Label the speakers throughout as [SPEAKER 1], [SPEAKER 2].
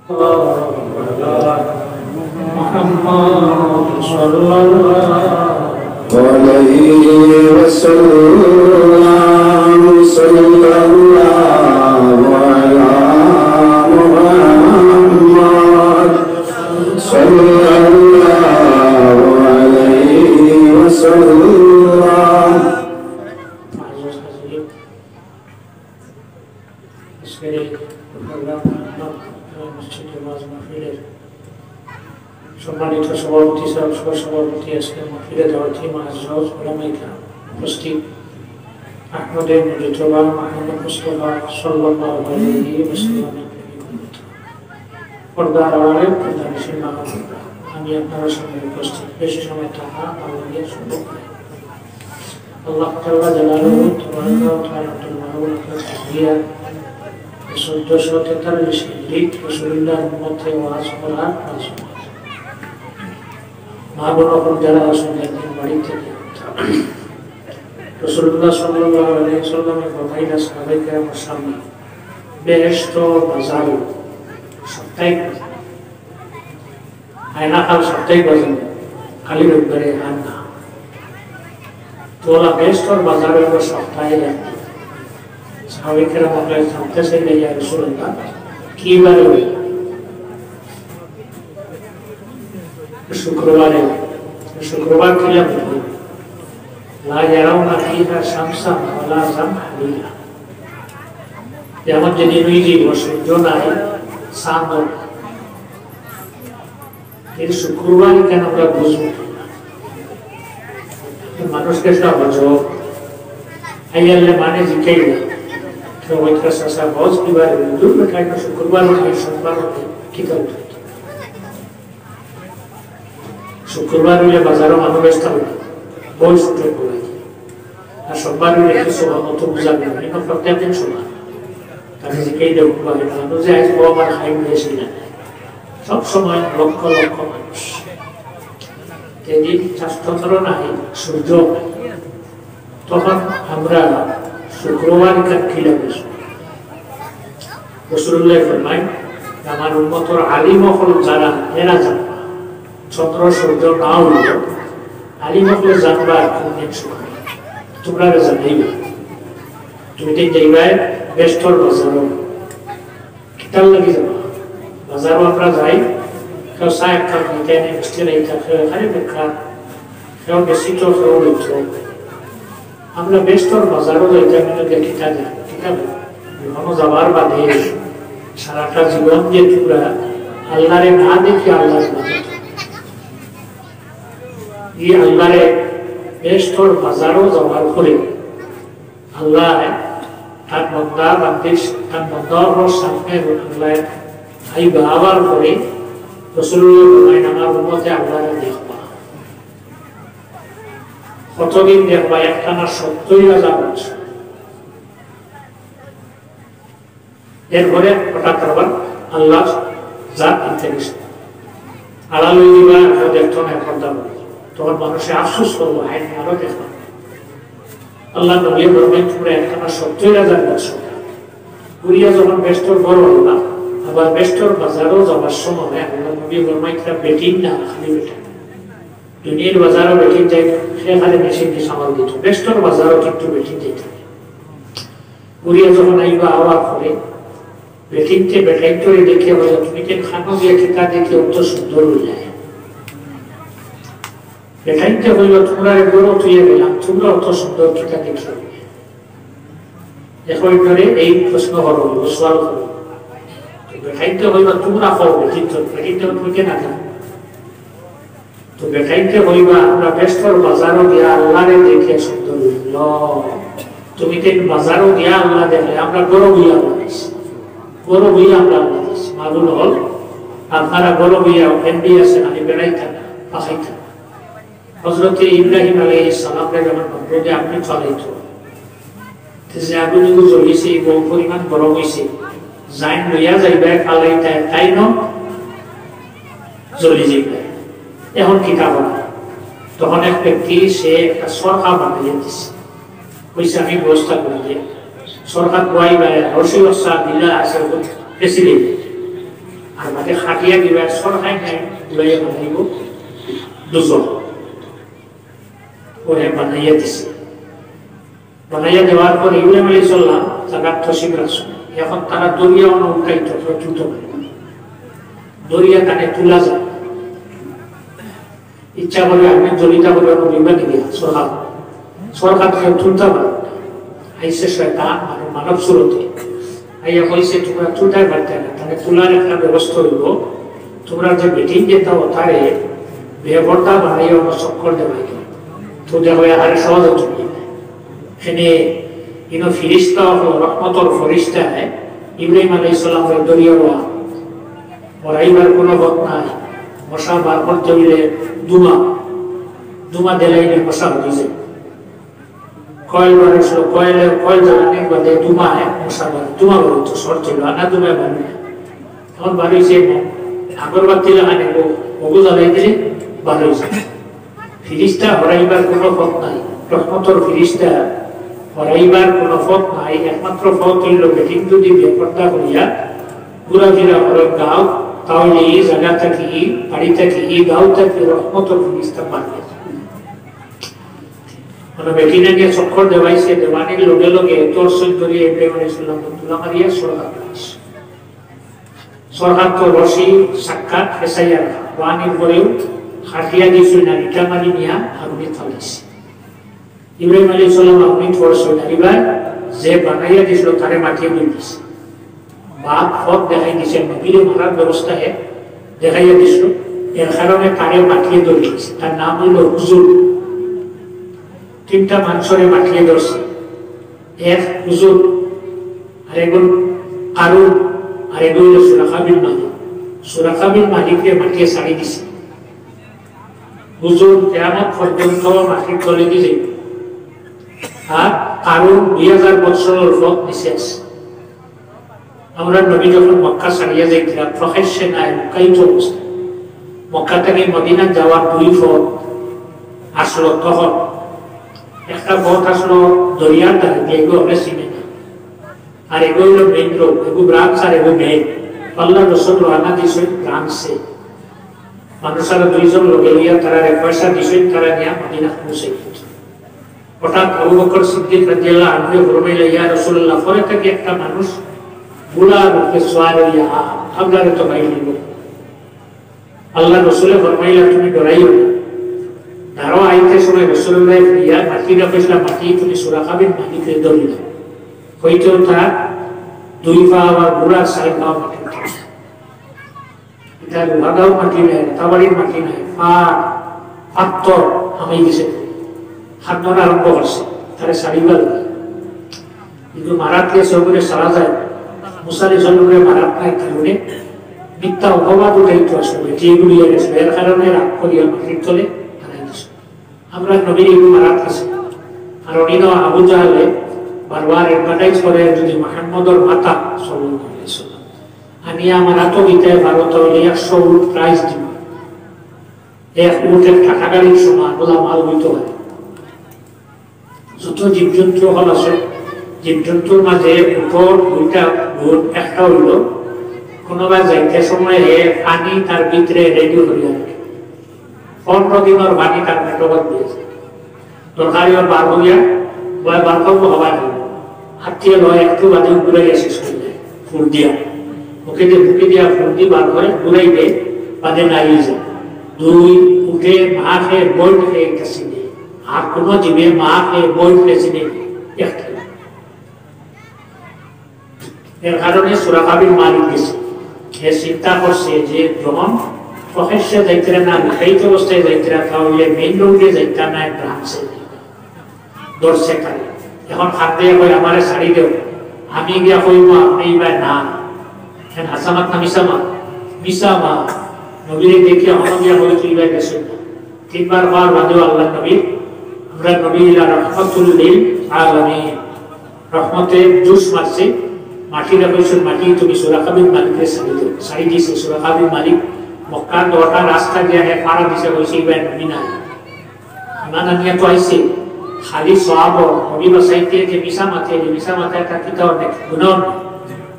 [SPEAKER 1] محمد صلى الله عليه وسلم صلى الله على محمد صلى الله عليه وسلم সম্মানিত সভাপতি সাহেব, সভাপতি আজকে মাহফিলে দাওয়াতি মুআজ্জাজ উলামায়ে কেরাম উপস্থিত, আহমদের মুজতবা মুহাম্মদ মুস্তাফা সাল্লাল্লাহু আলাইহি ওয়াসাল্লামের পর্দার আড়ালে পর্দানিশীন মা বোনেরা, আমি আপনাদের সামনে উপস্থিত। বেশি সময় থাকা আমাদের সম্ভব নয়। আল্লাহ তাআলা জালালুহু তাবারাকা ওয়া তাআলার মাহবুবকে তাসবিহ 1443 হিজরি রাসূলুল্লাহর উম্মতে ওয়াজ করার মা বোন যারা আসেন একদিন বাড়ি থেকে রাসূলুল্লাহ সাল্লাল্লাহু আলাইহি ওয়াসাল্লামের কথাইলা সাহাবায়ে কেরামের সামনে বেহেশত বাজার সাপ্তাহিক আয়না কাল সাপ্তাহিক বাজার খালি রবিবারে আর না, তোলা বেহেশতর বাজারে সপ্তাহে সাহাবায়ে কেরাম আপনার জানতে চাইলে ইয়া রাসূলুল্লাহ কি বারে? শুক্রবারে। শুক্রবার খেলাম লা ইয়ারাউনা ফিহা শামসান ওয়ালা জামহারিয়া, যেমন যেদিন ওই দিবস সূর্য নাই চাঁদ, এই শুক্রবার কেন আমরা বুঝবো? মানুষকে সব অজব আইয়ালে মানে জিকাই না কেউ ওইটা শাসা বজ কিবার দূর বেটাই না শুক্রবার হয় সোমবার হয় কি করতে? শুক্রবার হইলে বাজারও মানুষ ব্যস্ত হবে, বই সুযোগ করে, আর সোমবার হইলে কিছু মতো বুঝাবে না, কিন্তু প্রত্যেক দিন সমান তাকে জিকেই দেব মানুষ যে আজ আমার খাই হয়েছিল না, সব সময় লক্ষ লক্ষ মানুষ যেদিন চাষতন্ত্র নাই সূর্য, তখন আমরা শুক্রবার এখান খিলে বসব। রাসূলুল্লাহ ফরমায় আমার উম্মতের আলিম হল যারা এরা জানবা, চন্দ্র সূর্য না উঠল আলিম হলে জানবা কোনদিন সময় তোমরা জানাইবা। তুমি দিন যাইবাই বেষ্টর বাজারও কিতাল লাগি যাবা, বাজারও আমরা যাই কেউ চা এক কাপ নিতে এনে মিষ্টি নাই থাকে এখানে বেক্ষা কেউ বেশি তো কেউ লিখত, আমরা বেষ্টর বাজারও যাইতে মিলে কিতা যাই কিতাব বিমানও যাবার বাদে সারাটা জীবন যে তোমরা আল্লাহরে না দেখি আল্লাহ এই আল্লাহরে বেষ্টর বাজারও যাওয়ার ফলে আল্লাহ তার বন্দা বান্দির তার বন্দার সামনে আল্লাহ আইবা আবার পরে রাসূলুল্লাহ বলেন আমার উম্মতে আল্লাহরে দেখবা, কতদিন দেখবা? একটানা 70,000 বছর। এরপরে হঠাৎ আবার আল্লাহ জাত ইন্টারেস্ট আড়াল দিবা দেখতো না পর্দা বলে, তখন মানুষে আফসোস করবো আইন আরো দেখলাম। আল্লাহ নবী বলবেন তোমরা একটানা 70,000 বছর পুরিয়া যখন বেষ্টর বড় হলাম, আবার বেষ্টর বাজারও যাওয়ার সময় আল্লাহ নবী বলবেন এটা বেটিং না খালি বেটা, দুনিয়ার বাজারও বেটিং যাই সেখানে মেশিন দিয়ে সামাল দিত, বেষ্টর বাজারও কিন্তু বেটিং যেত। পুরিয়া যখন আইবা আওয়ার পরে বেটিংতে বেটাইতে দেখে বলে তুমি কেন খানো দিয়ে খেতা দেখে অত সুন্দর হয়ে যায়, বেটাইতে হইল তোমরা বড় তুইয়ে গেলাম তোমরা অত সুন্দর খেতা দেখে এখন ধরে এই প্রশ্ন হলো সওয়াল হলো বেটাইতে হইল তোমরা খাও বেটিংতে বেটিংতে তুমি কেন না তো বেটাইতে হইবা আমরা বেষ্টর বাজারও দিয়া আল্লাহরে দেখে সুন্দর হইল, তুমি কেন বাজারও দিয়া আল্লাহ দেখলে আমরা বড় হইয়া বলিস, বড় হইয়া আমরা বলিস মালুল হল আপনারা বড় হইয়া এমবি আছেন আমি বেড়াইতাম না পাখাইতাম। হযরত ইব্রাহিম আলাইহিস সালামকে যখন নবুয়তে আপনি চালাইতো যে আগুন জ্বলিছে বহু পরিমাণ গরম হয়েছে যাই লইয়া যাইবে কালাই তাই ন জ্বলি যাইবে, এখন কি কারণ? তখন এক ব্যক্তি সে একটা সরকার বানিয়ে দিচ্ছে, কইছে আমি ব্যবস্থা করে দিয়ে সরকার কোয়াই রসি বর্ষা দিলা আছে প্রেসিডেন্ট আর মাঝে খাটিয়া দিবা সরকার নাই লইয়া বানাইব দুজন ওরে বানাইয়া দিছে বানাইয়া দেওয়ার পর ইব্রাহিম আলাইহিস সালাম জাগাত তসিব রাখছেন এখন তারা দরিয়া উঠাইতো দ্রুত দরিয়া কানে তুলা যায় ইচ্ছা করে আমি জলিতা করে বিমান দিয়া সরকার থেকে তুলতে পারে আইসে শয়তান মানব সুরতে আইয়া কইছে তোমরা তুলতে পারতে না তাহলে তুলার একটা ব্যবস্থা হইব তোমরা যে মিটিং যেতাও তারে বেবর্দা বানাইয়া আমার চক্কর দেওয়াই তো দেখো হারে সহজ তুমি এখানে ইনো ফিরিস্তা রহমতর ফরিস্তা ইব্রাহিম আলাইহিস সালামের দরিয়া ওরাইবার কোনো বত নাই মশা বার করতে হইলে দুমা দেলাইলে মশা হয়ে যায় কয়েল বাড়ছিল কয়েল জ্বালানি বাদে দুমা মশা বাড়ে দুমা বাড়ি তো শর্ট ছিল আনা দুমা বাড়ি এখন বাড়িছে আগরবাতি লাগানে ওগু জ্বালাই দিলে ভালো হয়েছে ফিরিস্তা হরাইবার কোনো পথ নাই রহমতর ফিরিস্তা হরাইবার কোনো পথ নাই একমাত্র পথ হইল বেটিং যদি বেপর্দা করিয়া ঘুরাফিরা হল গাঁও তাহলে এই জায়গা থাকি বাড়ি থাকি এই গাঁও থাকি রহমতর ফিরিস্তা পারবে মানে বেটিনা নিয়ে চক্কর দেওয়াইছে দেওয়ানির লগে লগে তোর সৈন্যরিয়া ইব্রাহিম আলাইহিস সালাম তুলা মারিয়া সরকার তো রশি সাক্ষাৎ হেসাইয়া ওয়ানির পরেও খাটিয়া দিয়েছিল না ইটা মারি নিয়া আগুনে থালাইছে ইব্রাহিম আলাইহিস সালাম আগুনে পড়ছে নারিবার যে বানাইয়া দিয়েছিল তারে মাটিয়ে দিয়েছে বাপ ফট দেখাই দিয়েছে নবীরে মারার ব্যবস্থা দেখাইয়া দিয়েছিল এর কারণে তারে মাটিয়ে ধরেছে তার নাম হইল হুজুর তিনটা মানুষরে মাটিয়ে ধরছে এক হুজুর আর একজন কারুন আর একজন হইল সুরাকাবিল মালিক সুরাকাবিল মালিককে মাটিয়ে ছাড়ি দিছে হুজুর কিয়ামত পর্যন্ত মাটির তলে দিয়ে আর কারুন 2000 বছরের পথ নিচে আছে আমরা নবী যখন মক্কা ছাড়িয়ে যাইছিলাম প্রকাশ্যে নাই লুকায়িত অবস্থা মক্কা থেকে মদিনা যাওয়ার 2 পথ আসলো তখন একটা পথ আসলো দরিয়ার ধারে এগুলো আমরা চিনি না আর এগুলো হলো মেইন রোড এগুলো ব্রাঞ্চ আর এগুলো মেইন আল্লাহ রসুল রানা দিয়েছেন ব্রাঞ্চে মানুষেরা 2 জন লোকে লইয়া তারা পয়সা দিয়েছেন তারা নিয়ে মদিনা পৌঁছে হঠাৎ আবু বকর সিদ্দিক রাদিয়াল্লাহু আনহু ফরমাইলেন ইয়া রাসূলুল্লাহ পরে থেকে একটা মানুষ বুলার উপরে সওয়ার হইয়া আপনারে তো বাইরে নিব আল্লাহ রসুল ফরমাইলেন তুমি ডরাইও না দাঁড়ো আইতে সময় রাসূলুল্লাহ ইয়া মাটিটা পয়সা মাটি তুমি সুরাকাবিন মালিককে ধরিলে হইতো তার 2 পা আর বুলার সাইড পা মাটি এটা লাগাও মাটি নেই তাবাড়ির মাটি নাই পাত্তর আমি দিছে হাত ধরা আরম্ভ করছে তারে সারিবার কিন্তু মারাতকে সবরে সারা যায় মুসালি জন্মরে মারাত নাই কারণে মিথ্যা অপবাদ উঠাইতে আসলে যেগুলি গেছে এর কারণে রাগ করিয়া মাটির তলে হারাই দিছে আমরা নবীর এগুলো মারাত আছে আর অনিন আবু জাহালে বারবার অ্যাডভার্টাইজ করে যদি মুহাম্মদর মাতা সাল্লাল্লাহু আলাইহি ওয়াসাল্লাম আমি আমার আত্মবিতে ভারত হইলে 100 উট প্রাইজ দিব এক উটের টাকা গাড়ির সমান বলা মাল হইতে হয় যত জীবজন্তু হল আছে জীবজন্তুর মাঝে উপর 2টা গুণ একটা হইল কোনোবা যাইতে সময় পানি তার ভিতরে রেডি করিয়া রাখে 15 দিনের পানি তার পেটবত দিয়েছে দরকারি ওর বার হইয়া বয় বার করবো হবার হাতিয়ে লয় একটু বাদে ঘুরাইয়া শেষ করে যায় ফুল দিয়া ওকে দিয়ে বুকে দিয়া ফুল দিয়ে বার করে ঘুরাইবে বাদে নাই যায় 2 উঠে মা খেয়ে বই খেয়ে কাছে দিয়ে আর কোনো জীবে মা খেয়ে বই খেয়েছে নেই একটা এর কারণে সুরাকাবিল মালিক গেছে এ চিন্তা করছে যে যখন প্রকাশ্যে যাইতে না লুকায়িত অবস্থায় যাইতে তাহলে মেইন রোডে যাইতে না ব্রাঞ্চে দর্শে কালে এখন হাত দিয়ে কই আমারে শাড়ি দেও আমি গিয়া কইব আপনি বা না এখন হাসামাত না মিসামা নবীরে দেখে আমার গিয়া বলে তুই বা গেছেন 3 বার বাদেও আল্লাহ নবী আমরা নবী রহমাতুল লিল আলামিন রহমতের জুস মারছে মাটি রাখছেন মাটি তুমি সুরাকাবিল মালিকের শাড়ি দিয়েছে সুরাকাবিল মালিক মক্কার 10টা রাস্তা গিয়া পাড়া দিছে কইছে ইবেন নবী না ইমান নিয়ে তো আইছে খালি সওয়াব নবী বাসাইতে যে মিসা মাথায় একটা কিতাব অনেক গুনাহ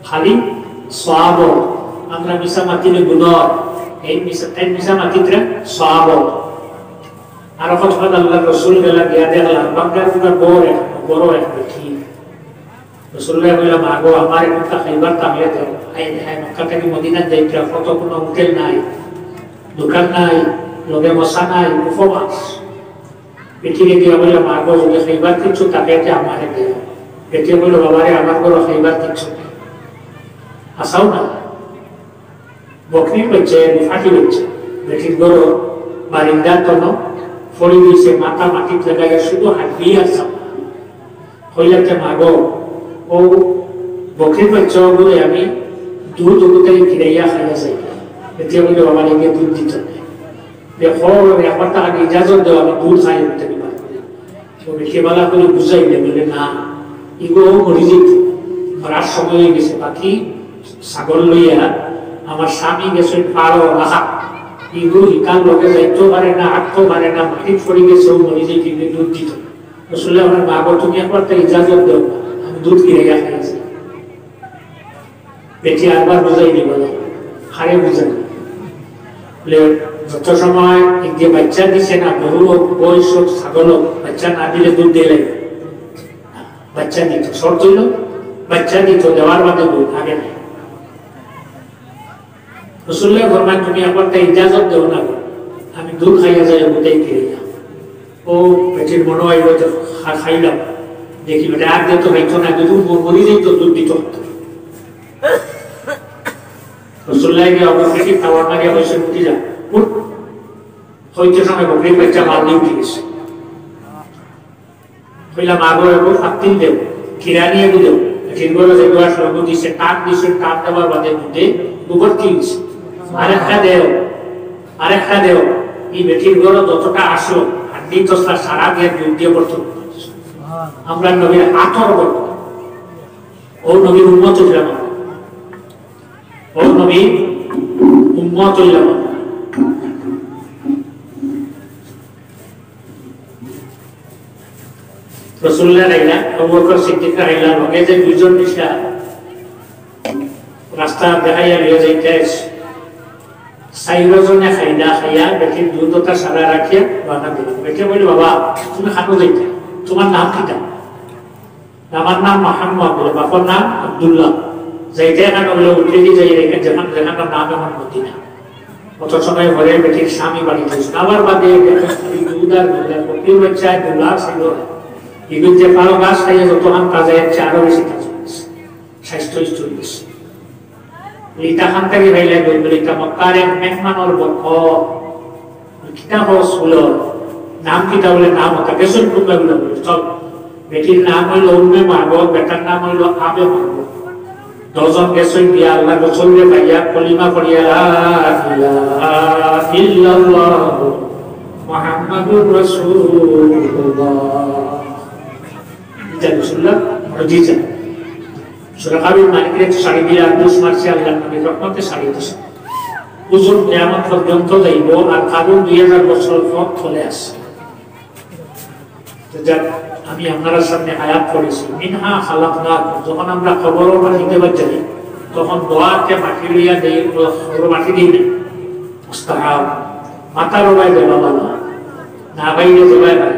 [SPEAKER 1] খালি সওয়াব আমরা মিশা মাতিলে গুণ এই মিশা মাতিতে সব আর কথা আল্লাহ রসুল গেলা গিয়া দেখলাম বাংলার বড় এক বেঠি রসুল্লাহ বললাম আগো আমার একটা খাইবার তাহলে দেও মক্কা থেকে মদিনা যাইতে কত কোনো হোটেল নাই দোকান নাই লগে মশা নাই উপবাস বেঠিরে গিয়া বললাম আগো যদি খাইবার কিছু তাকে আমার দেও বেটি বলল বাবারে আমার বড় খাইবার কিছু আসাও না বকরি বাচ্চা ফাটি বাচ্চা বেটির বড় বারিন্দার তন ফড়ি দিয়েছে মাথা মাটির লাগাইয়া শুধু হাঁটবি আসা হইলাতে মাগো ও বকরির বাচ্চা বলে আমি দুধ উগুতাই ফিরাইয়া খাইয়া যাই বেটিয়া বলে বাবা লেগে দুধ দিত দেখো আমার তো আগে ইজাজত দেওয়া আমি দুধ খাই উঠতে পারি তো বেটিয়া বালা করে বুঝাইলে বলে না ইগো মরি যেত মরার সময় হয়ে গেছে বাকি ছাগল লইয়া আমার স্বামী গেছে পাড়ো রাখা ইগো হিকাল লোকে যাইতেও পারে না আঁকতেও পারে না মাটির পড়ে গেছে ও মরি যেত দুধ দিত আসলে আমার মাগো তুমি একবার তো ইজাজত দেও আমি দুধ কিনে খাইছি বেটি আরবার বুঝাই দিব হারে বুঝাই বলে যত সময় যে বাচ্চা দিছে না গরু হোক বয়স হোক ছাগল হোক বাচ্চা না দিলে দুধ দিলে বাচ্চা দিত শর্ত হইল বাচ্চা দিত দেওয়ার বাদে দুধ আগে নাই রসুল্লাহ ফরমান তুমি একবার ইজাজত দেও না আমি দুধ খাইয়া যাই বুঝাই ফিরে যাও ও বেটির মনে হয় খাইলাম দেখি বেটা আর দিয়ে তো খাইতো না দুধ মরি যাই তো দুধ দিত রসুল্লাহ গিয়ে অবশ্যই খাওয়ার মারিয়া বসে উঠি যা হইতে সময় বকরির বাচ্চা মাল দিয়ে উঠে গেছে কইলাম আগো এগো ফাতিল দেব কিরানিয়ে দেব ঠিকগুলো যেগুলো আসলে দিছে টান দিছে টান দেওয়ার বাদে দুধে গোবর কিনছে আরেকটা দেও এই বেটির গরো যতটা আসলো হাড্ডি তসলা সারা দিয়ে দুধ দিয়ে পড়তো আমরা নবীর আতর বলব ও নবীর উম্মত হইলাম ও নবীর উম্মত হইলাম রাসূলুল্লাহ রাইলা আবু বকর সিদ্দিক রাইলা লগে যে দুইজন নিশা রাস্তা দেখাইয়া লিয়ে যাইতে সাইরজনে খাইলা খাইয়া বেটির দুধটা সারা রাখিয়া বানা দিল বেটে বলি বাবা তুমি খানো যাইতে তোমার নাম কিটা আমার নাম মোহাম্মদ বলে বাবার নাম আব্দুল্লাহ যাইতে এখানে বলে উঠে দিয়ে যাই রেখে যেখানে যেখানে নাম এমন মদিনা অত সময় ঘরে বেটির স্বামী বাড়িতে আবার বাদে দুধ আর বকরির বাচ্চায় দুলা ছিল এগুলো যে পালো গাছ খাইয়ে যতক্ষণ কাজে যাচ্ছে আরো বেশি কাজ হচ্ছে স্বাস্থ্য চলছে লিটা খান থেকে ভাইলে লিটা মক্কার এক মেহমানর বক কিতা হস হলো নাম কিতা বলে নাম হতা কেসন টুকলা গুলো বলে চল বেটির নাম হইল উম্মে মারবো বেটার নাম হইল আবে মারবো দশজন গেছেন দিয়া আল্লাহ রসুলকে পাইয়া কলিমা পড়িয়া লা ইলাহা ইল্লাল্লাহ মুহাম্মাদুর রাসূলুল্লাহ এটা রাসূলুল্লাহ মুজিজা সূরা কাবির মালিকের 2.5 দুস মারছে আল্লাহ নবীর রহমতে 2.5 হুজুর কিয়ামত পর্যন্ত যাইব আর কাবির 2000 বছর পর চলে আসে তো যাক আমি আপনার সামনে আয়াত পড়েছি মিনহা খালাকনাকুম যখন আমরা খবরও পাঠিতে পারি তখন দোয়াকে মাটি লইয়া দেই মাটি দিই না মুস্তাহাব মাথা রোবাই দেওয়া বাবা না বাইরে দেওয়া ভাই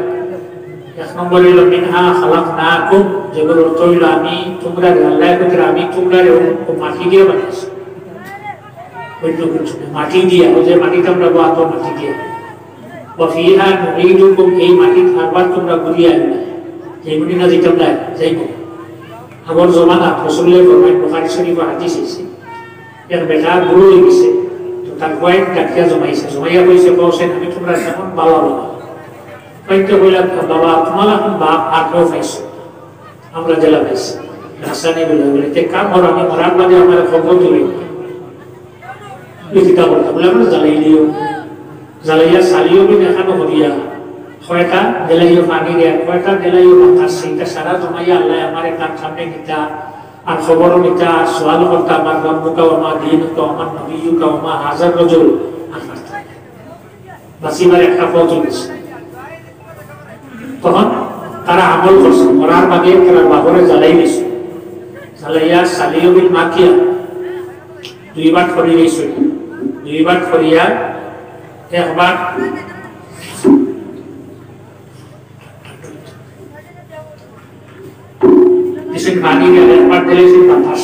[SPEAKER 1] এক নম্বর হইল মিনহা খালাকনাকুম যেগুলো অর্থ হইল আমি তোমরা আল্লাহ কইরা আমি তোমরা মাটি দিয়ে বানাইছি অন্য কিছু মাটি দিয়ে ওই যে মাটিতে আমরা বাত মাটি দিয়ে وفيها نعيدكم এই মাটি আবার তোমরা ঘুরিয়ে আনবে যেমনি না যেতাম না যাইব আমার জমানা রাসূলুল্লাহ ফরমান বুখারী শরীফ হাদিস আছে এর বেটা বুড়ো হয়ে গেছে তো তার কয়েক ডাকিয়া জমাইয়া কইছে বসেন আমি তোমরা কেমন বাবা বাবা কয়েকটা বললাম বাবা তোমার এখন বাপ আগ্রহ পাইছো আমরা জেলা পাইছি রাসানি বলে তে কাম আর আমি মরার বাদে আমার খবর তুলি লিখিতা বলতাম বলে আমরা জ্বালাই দিও জ্বালাইয়া সালিও বি দেখানো হরিয়া কয়টা দেলাইও পানি দেয়া কয়টা দেলাইও বাতাস সেইটা সারা জমাইয়া আল্লাহ আমার কান সামনে নিতা আর খবরও নিতা সোয়াল করতা আমার রব্বুকা ওয়া মা দীনুকা ওয়া মা নবিয়ুকা ওয়া মা হাযার রাজুল বাসিবার একটা পথ হয়েছে তখন তারা আমল করছে মরার বাদে তারা বাবরে জ্বালাই দিছে জ্বালাইয়া সালিও বিল মাকিয়া দুইবার খড়ি গেছে দুইবার খড়িয়া একবার जिसे पानी के একবার দিলে সে বাতাস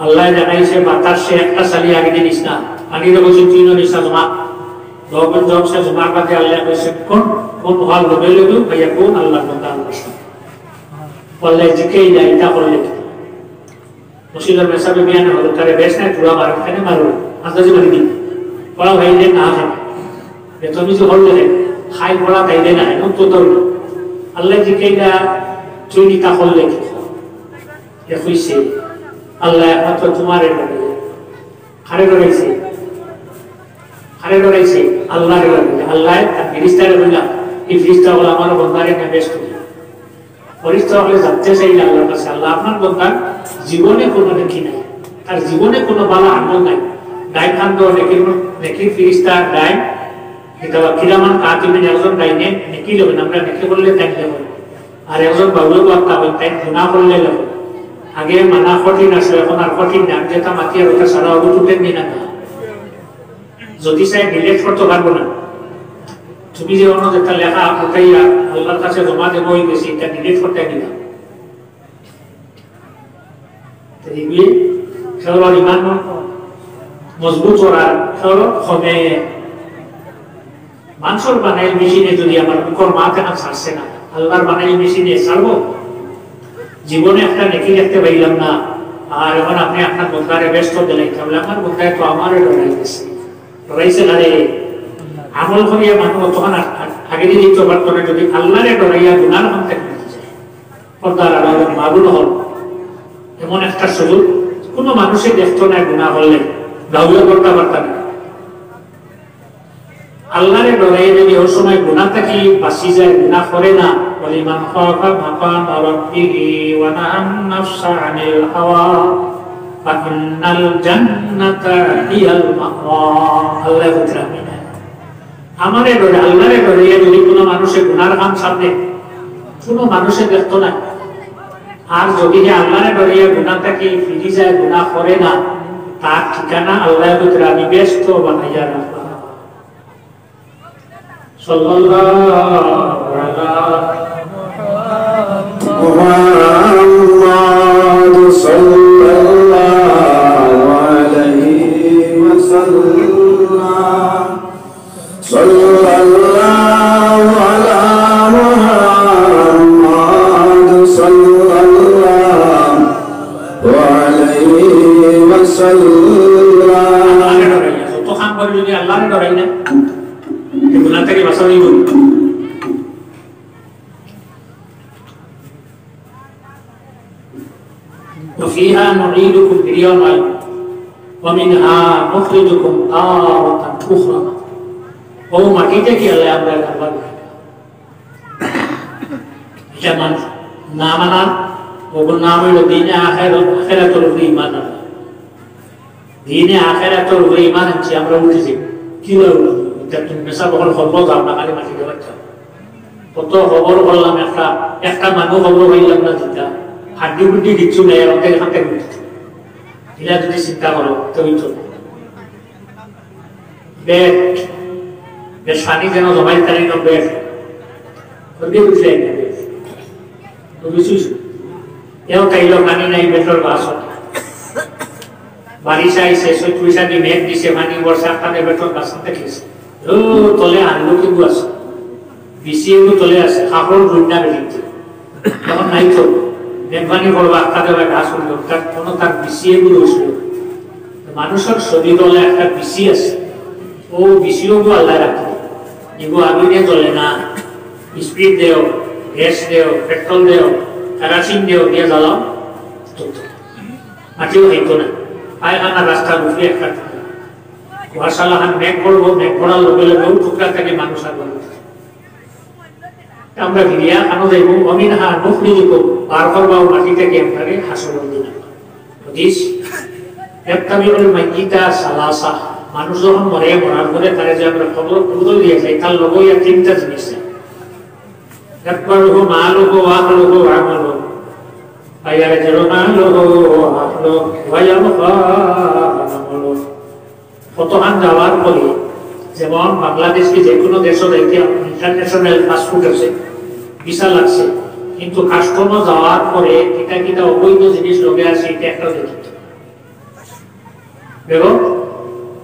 [SPEAKER 1] আল্লাহ জানাইছে বাতাসে একটা সালি আগে দিস না পানি রে বসে তিন নিশা জমা লোকন জব সে জমা করতে আল্লাহ কইছে কোন হাল হবে লোক ভাইয়া কোন আল্লাহ বান্দা আল্লাহ বলে জিকে যাইতা করলে মুশিদার মেসাবে বিয়ান হলো তারে বেশ না পুরা বার খানে মারো আন্দাজে মারি দি পড়া ভাইলে না থাকে এ তুমি যে হল রে খাই পড়া তাইলে না তো তো আল্লাহ জিকে যা চুরি তা করলে এ কইছে আল্লাহ একমাত্র তোমার খারে ডরাইছে আল্লাহ আল্লাহ তার ফিরিস্তারে বললাম এই ফিরিস্তা বলে আমার বন্ধারে না বেশ করি ফিরিস্তা বলে যাচ্ছে সেই আল্লাহর কাছে আল্লাহ আপনার বন্ধার জীবনে কোনো নেকি নাই তার জীবনে কোনো বালা আমল নাই ডাইন খান্দ নেকি ফিরিস্তা ডাইন এটা কিরামান কাতিবেন একজন ডাইনে নেকি লবেন আমরা নেকি বললে তাই দেব আর একজন বাবুল বাপ্তা হই তাই গুনাহ করলে লবেন আগে মানা কঠিন আছে এখন আর কঠিন না যেটা মাতিয়ার ওটা সারা অবটুটেন নিনা না যদি চাই ডিলেট করতে পারবো না তুমি যে অন্য যেটা লেখা ওটাইয়া আল্লাহর কাছে জমা দেব হয়ে গেছি এটা ডিলেট করতে নিলাম দেখবি খেলোয়াড় ইমান মজবুত করার খেলো হবে মানুষের বানাইল মেশিনে যদি আমার বুকর মা কেন ছাড়ছে না আল্লাহর বানাইল মেশিনে ছাড়বো জীবনে একটা নেকি দেখতে পাইলাম না আর এখন আপনি আপনার বন্ধারে ব্যস্ত দিলেন তাহলে আমার বন্ধায় তো আমারও ডরাইছে না রে আমল করিয়া মানুষ তখন আগে দিয়ে দিতে পারতো না যদি আল্লাহরে ডরাইয়া গুনার মধ্যে পর্দার আড়ালে মাবুল হল এমন একটা সুযোগ কোনো মানুষের দেখতো না গুনাহ করলে দাউয়া করতে পারতাম না আল্লাহরে ডরাইয়া যদি ওই সময় গুনাহ থেকে বাঁচি যায় গুনাহ করে না ওয়ালিমান খাফা মাকাম রাব্বিহি ওয়া নাহান নাফসা আনিল হাওয়া ফাইন্নাল জান্নাতা হিয়াল মাওয়া আল্লাহ বলেন আমারে ডরে আল্লাহরে ডরাইয়া যদি কোনো মানুষের গুনার কাম সামনে কোনো মানুষের দেখতো না আর যদি আল্লাহরে ডরাইয়া গুনাহ থেকে ফিরে যায় গুনাহ করে না তার ঠিকানা আল্লাহ বলেন আমি ব্যস্ত বানাইয়া রাখলাম সাল্লাল্লাহু আলাইহি সাল্লাল্লাহু আলাইহি ওয়াসাল্লাম সাল্লাল্লাহু আলা মুহাম্মাদ সাল্লাল্লাহু আলাইহি ওয়াসাল্লাম তো খান করে যদি আল্লাহর ডরাই না গুনাহ থেকে বাঁচা হইব وفيها نعيدكم فيها ومنها نخرجكم تارة أخرى ও মাটিতে কি আল্লাহ আমরা করব যেমন না মানা ওগুলো নাম হলো দিনে আখিরাতুল ঈমান দিনে আখিরাতুল ঈমান যে আমরা উঠেছি কি হলো তুমি মেসা বহল খবর দাও না খালি মাটি দেওয়া কত খবর বললাম একটা মানুষ খবর হইলাম না চিন্তা হাড্ডি বুড্ডি কিচ্ছু নেই অর্ধেক এখান থেকে উঠেছে এটা যদি চিন্তা করো তবে তো বেড বেশানি যেন জমাই তারি না বেড ওদি উঠলে না বেড তো বিশুস এও কাইলো পানি নাই বেটর বাস বারিশ আইছে সই পয়সা দি মেঘ দিছে পানি বর্ষা কানে বেটর বাস দেখেছে ও তলে আনলো কি বাস বিসিও তলে আছে কাপড় রুন্না বেরিয়েছে তখন নাই তো মেঘবানি করবা কাদে ঘাস হলো তার কোনো তার বিসিয়ে গুলো ছিল মানুষের শরীর হলে একটা বিসি আছে ও বিসিও গো আল্লাহ রাখে এগো আগুন দিয়ে চলে না স্পিড দেও গ্যাস দেও পেট্রোল দেও কেরাসিন দেও দিয়ে জ্বালাও মাটিও হইতো না পায়খানা রাস্তার উপরে একটা কুয়াশালাহান মেঘ পড়বো মেঘ পড়ার লগে লগেও টুকরা থেকে মানুষ আর বলবে আমরা ফিরিয়া আনো যাইব অমিনহা নুখরিজুকু পার করবাও মাটি থেকে আপনারে হাসরের দিন হাদিস ইয়াত্তাবিউল মাইয়িতা সালাসা মানুষ যখন মরার পরে তারে যে আমরা খবর বদল দিয়ে যাই তার লগই তিনটা জিনিস একবারহু মালুহু ওয়া আহলুহু ওয়া আমালুহু ফায়ারজুরু মালুহু ওয়া আহলুহু ওয়া ইয়াবকা হলো কতখান যাওয়ার পরে যেমন বাংলাদেশকে যে কোনো দেশে যাইতে ইন্টারন্যাশনাল পাসপোর্ট আছে ভিসা লাগছে কিন্তু কাস্টমে যাওয়ার পরে কিটা কিটা অবৈধ জিনিস লগে আছে এটা একটা দেখি দেখো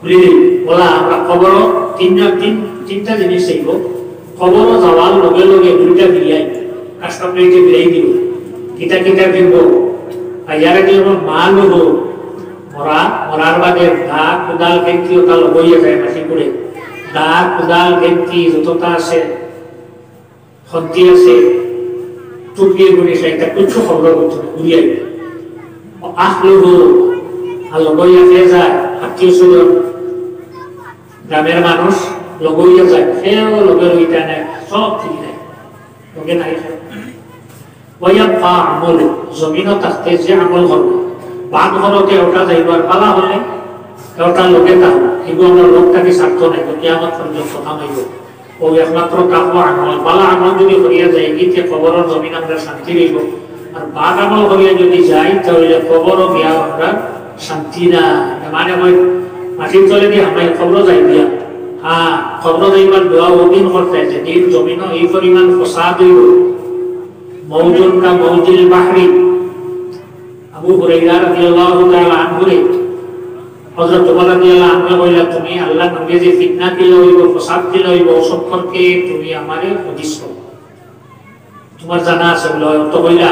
[SPEAKER 1] বুঝলি বলা আমরা খবর তিনটা জিনিস চাইব খবর যাওয়ার লগে লগে দুইটা বিলাই কাস্টমে যে বিলাই দিব কিটা কিটা দিব আর ইয়ারে দিব মাল হবো মরার বাদে দা কোদাল ব্যক্তি ওটা লবইয়া যায় মাটি করে দা কোদাল ব্যক্তি যতটা আছে খন্তি আছে টুকিয়ে গুলি সেটা কিছু খবর করছে না ঘুরিয়ে আসলো আর লবইয়া খেয়ে যায় আত্মীয় স্বজন গ্রামের মানুষ লগইয়া যায় সেও লগে লইটা নেয় সব ঠিক নেয় লগে নাই ওয়া পা আমল জমিনও থাকতে যে আমল করবে বাদ ঘরতে ওটা যাইবার পালা হলে ওটা লোকে তাহলে এগুলো আমরা লোকটাকে স্বার্থ নেই কিয়ামত পর্যন্ত থামাইব ও একমাত্র তাকওয়া আমল পালা আমল যদি করিয়া যায় গিয়ে কবরের জমিন আমরা শান্তি রইব আর বাদ আমল করিয়া যদি যাই তাহলে কবরও গিয়া আমরা শান্তি না মানে ওই মাটির তলে দিয়ে আমরা খবর যাই দিয়া হ্যাঁ খবর যাইবার দোয়া ওদিন করতে আছে দিন জমিনও এই পরিমাণ ফসাদ হইব মৌজুন কা মৌজিল বাহরি আবু হুরায়রা রাদিয়াল্লাহু তাআলা আনহু হযরত ওমর রাদিয়াল্লাহু আনহু কইলা তুমি আল্লাহ নবী যে ফিতনা দিল হইব ফসাদ দিল হইব সম্পর্কে তুমি আমারে হাদিস করো তোমার জানা আছে বলে তো কইলা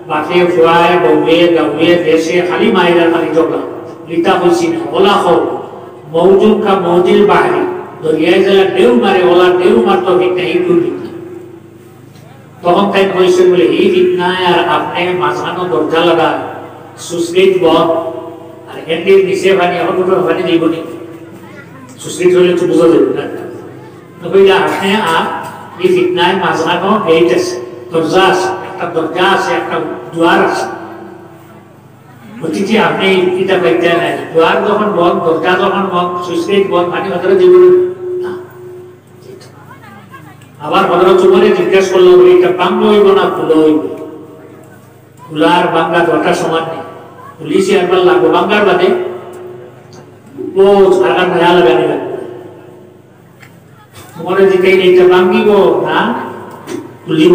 [SPEAKER 1] বাকি ফুয়ায় বউয়ে গাউয়ে দেশে খালি মায়েরা খালি জগা লিতা হইছি না ওলা হও মৌজুন কা মৌজিল বাহরি দরিয়ায় যারা ঢেউ মারে ওলা ঢেউ মারতো ফিতনা এই করবি তখন তাই কইছে বলে এই ফিতনায় আর আপনি মাঝখানো দরজা লাগা সুসরিত বদ আর এন্ডির নিচে পানি এখন দুটো পানি দিব নি সুসরিত হলে তো বোঝা যাবে না তো কইলা আপনি এই ফিতনায় মাঝখানো গেট আছে দরজা আছে একটা দরজা আছে একটা দুয়ার আছে প্রতিটি আপনি এটা পাইতে নাই দুয়ার যখন বন্ধ দরজা যখন বন্ধ সুসরিত বন্ধ পানি ভেতরে দিব না আবার হযরত উমরে জিজ্ঞাসা করলো এটা বাংলা হইব না ফুল হইব ফুলার বাংলা দুটা সমান নেই পুলিশে একবার লাগবে বাংলার বাদে ও সরকার নয়া লাগানি লাগবে উমরে জিজ্ঞাসা এটা বাঙ্গিব না ফুলিব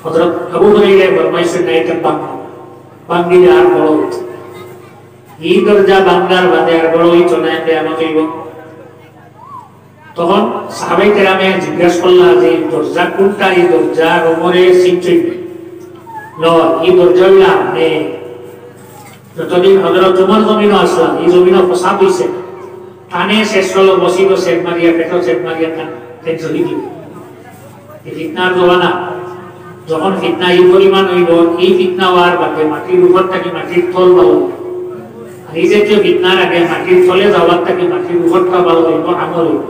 [SPEAKER 1] হযরত আবু হুরায়রা ফরমাইছেন না এটা বাঙ্গি আর বড় এই দরজা বাংলার বাদে আর বড় হইতো না কিয়ামত হইব তখন সাহাবায়ে কেরামে জিজ্ঞাসা করলেন যে দরজা কোনটা এই দরজা ওমরে সিনচই নো এই দরজা হইলা আপনি যতদিন হযরত ওমর জমিন আসলাম এই জমিন ফসাদ হইছে কানে শেষ হলো বসিব শেখ মারিয়া পেটো শেখ মারিয়া কান তেন চলি দিব এই ফিতনার জমানা যখন ফিতনা এই পরিমাণ হইব এই ফিতনা হওয়ার বাদে মাটির উপর থাকি মাটির তল ভালো আর এই জাতীয় ফিতনার আগে মাটির তলে যাওয়ার থাকি মাটির উপরটা ভালো হইব আমল হইব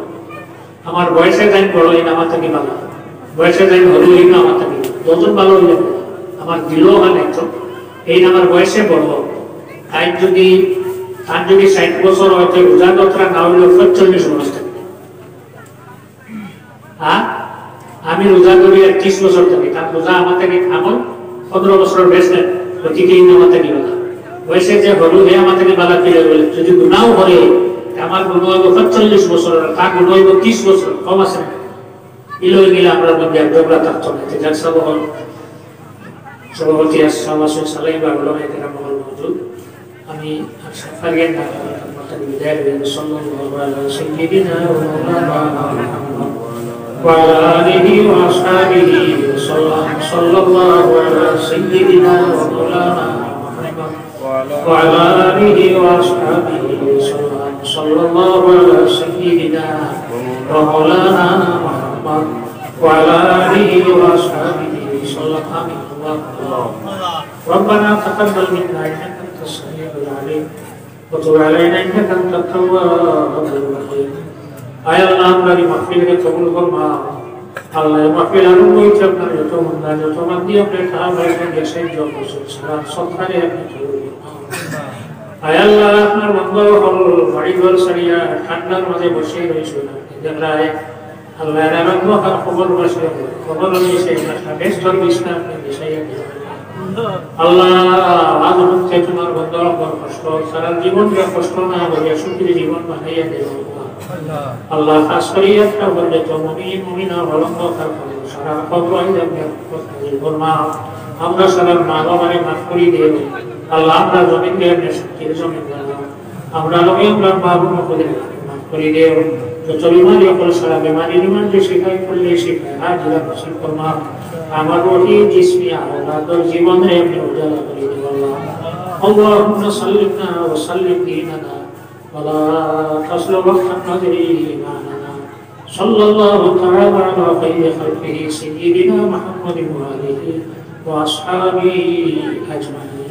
[SPEAKER 1] আমার বয়সে যাই বড় হইন আমার থেকে ভালো বয়সে যাই হলু হইন আমার থেকে যতজন ভালো হইলে আমার দিলও হয় একজন এই আমার বয়সে বড় তার যদি 60 বছর হয়তো রোজা যাত্রা না হইলে 45 বছর থাকবে হ্যাঁ আমি রোজা করি 30 বছর থাকি তার রোজা আমার থেকে আমল 15 বছরের বেশ নেই প্রতিদিন আমার থেকে ভালো বয়সে যে হলু হে আমার থেকে ভালো ফিরে বলে যদি গুনাও করে আমার গুণ হইব 45 বছর আর তার গুণ হইব 30 বছর কম আছে ইলো গেলে আমরা মধ্যে ঝগড়া থাকতো না যার সভাপতি আসসালামু আলাইকুম ওয়া রাহমাতুল্লাহি ওয়া বারাকাতুহু আমি সাফারিয়ান মাতারি বিদায় সাল্লাল্লাহু আলাইহি সাইয়্যিদিনা ওয়া মাওলানা মুহাম্মদ ওয়া আলা আলিহি ওয়া আসহাবিহি সাল্লাল্লাহু আলা সাইয়্যিদিনা ওয়া মাওলানা মুহাম্মদ ওয়া আলা আলিহি ওয়া আসহাবিহি সাল্লাল্লাহু আলা সাইয়্যিদিনা ওয়া মাওলানা মুহাম্মদ ওয়া আলা আলিহি ওয়া আসহাবিহি সাল্লাল্লাহু ربنا تقبل منا انك انت السميع العليم وتب علينا انك انت التواب الرحيم আয় আল্লাহ আমাদের মাহফিলকে কবুল ফরমা আল্লাহ মাহফিল আরম্ভই আপনার যত মন্দা যত মান্দি আপনি খারাপ হয়েছে দেশের যত সারা সরকারে আপনি কবুল আয় আল্লাহ আপনার বন্ধ হল বাড়িঘর সারিয়া ঠান্ডার মাঝে বসে রয়েছে দেখলায় আল্লাহ আরম্ভ খবর বসে খবর নিয়েছে বেশ ধর বিছনা আপনি বিষয়ে আল্লাহ আজ হচ্ছে তোমার বন্দর কষ্ট সারা জীবন কষ্ট না বলে সুখী জীবন বানাইয়া দেব আল্লাহ খাস করে একটা বললে তো মুমিন মুমিনা বলন্দ তার সারা খবর আমরা সারা মা বাবারে মাফ করি দেব আল্লাহ আমরা জমিন দিয়ে সুখীর জমিন আমরা লগে আমরা মা বাবা করে মাফ করি দেব যত বিমারি অকল সারা বিমারি বিমান যে শিখাই করলে শিখায় হাজিরা নসিব ফরমা আমার রুহি জিসমি আওলাদর জীবনে আপনি উজালা করে দেব আল্লাহ আল্লাহুম্মা সাল্লিনা ওয়া সাল্লিম দীনানা ওয়ালা তাসলু ওয়াক্তানা ইমানানা সাল্লাল্লাহু তাআলা আলা খায়রি খালকিহি সাইয়্যিদিনা মুহাম্মাদিন ওয়া আলিহি ওয়া আসহাবিহি আজমাইন